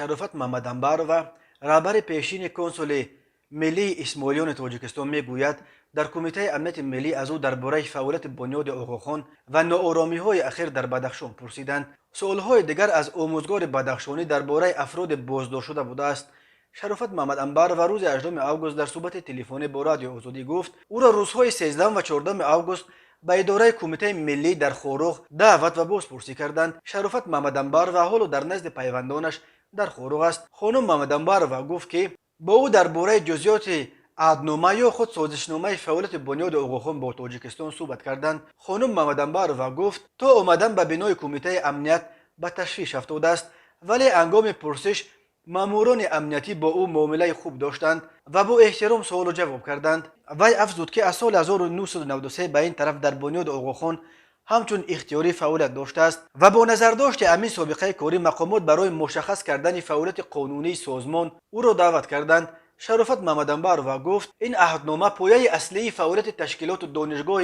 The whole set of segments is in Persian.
شرافت محمد انبارова رهبر پیشین کنسول ملی اسماعیلیون تاجیکستان میگوید در کمیته امنیت ملی از او درباره فعالیت بنیاد اوغوخان و ناآرامی‌های اخیر در بدخشان پرسیدند. سوال‌های دیگر از آموزگار بدخشانی درباره افراد بازداشت شده بوده است. شرافت محمد انبارova روز 18 آگوست در صحبت تلفنی با رادیو آزادی گفت او را روزهای 13 و 14 آگوست به اداره کمیته ملی در خوروغ دعوت و بازپرسی کردند. شرافت محمد انبارova حالا در نزد پیوندانش در خوروغ است. خانم محمد انبارova گفت که با او درباره جزئیات عهدنامه یا خود سازشنامه فعالیت بنیاد اوغوخان با تاجیکستان صحبت کردند. خانم محمد انبارova گفت تا آمدن به بنای کمیته امنیت به تشویش افتاده است، ولی هنگام پرسش ماموران امنیتی با او معامله خوب داشتند و با احترام سوال و جواب کردند. وی افزود که از سال 1993 به این طرف در بنیاد اوغوخان همچون اختیاری فعالیت داشته است و با نظر داشت همین سابقه کاری مقامات برای مشخص کردن فعالیت قانونی سازمان او را دعوت کردند. شرافت محمد انبارova گفت این عهدنامه پایه اصلی فعالیت تشکیلات و دانشگاه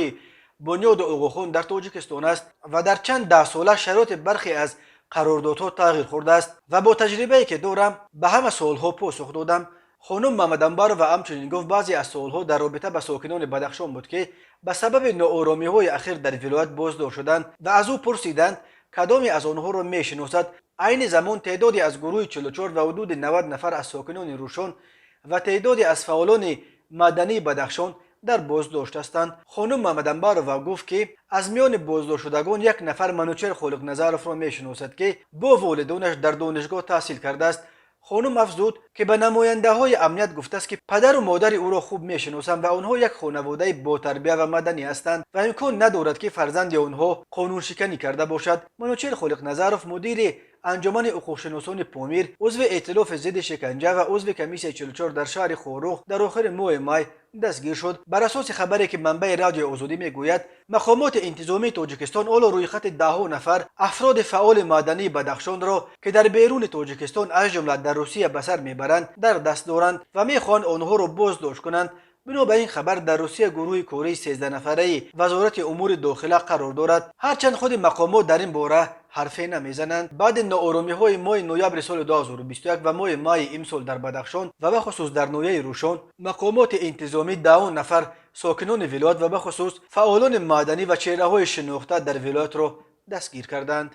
بنیاد اوغوخان در تاجیکستان است و در چند ده ساله شرایط برخی از قراردادها تغییر خورده است و با تجربه‌ای که دارم به همه سوالها پاسخ دادم. خانم محمد انبارova همچنین گفت بعضی از سوالها در رابطه با ساکنان بدخشان بود که به سبب ناآرامی‌های اخیر در ولایت بازداشت شدند و از او پرسیدند کدامی از آنها را میشناسد. عین زمان تعدادی از گروه 44 و حدود 90 نفر از ساکنان روشن و تعدادی از فعالان مدنی بدخشان در بازداشت هستند. خانم محمد انبارova گفت که از میان بازداشت شدگان یک نفر منوچهر خالقنظرov را میشناسد که با والدانش در دانشگاه تحصیل کرده است. خانم افزود که به نماینده های امنیت گفته است که پدر و مادر او را خوب میشناسند و آنها یک خانواده با تربیت و مدنی هستند و امکان ندارد که فرزند آنها قانون شکنی کرده باشد. منوچهر خالقنظرov مدیر انجمن حقوق‌شناسان پامیر، عضو ائتلاف ضد شکنجه و عضو کمیسیون 44 در شهر خوروغ در آخر ماه می دستگیر شد. بر اساس خبری که منبع رادیو آزادی میگوید مقامات انتظامی تاجیکستان حالا روی خط 10 نفر افراد فعال مدنی بدخشان را که در بیرون تاجیکستان از جمله در روسیه به سر میبرند در دست دارند و میخواهند آنها را بازداشت کنند. بنابراین خبر در روسیه گروه کاری 13 نفره وزارت امور داخله قرار دارد، هرچند خود مقامات در این باره حرفی نمیزنند. بعد ناآرامی‌های ماه نوامبر سال 2021 و ماه می امسال در بدخشان و به خصوص در ناحیه روشن مقامات انتظامی 10 نفر ساکنان ولایت و به خصوص فعالان مدنی و چهره‌های شناخته در ولایت را دستگیر کردند.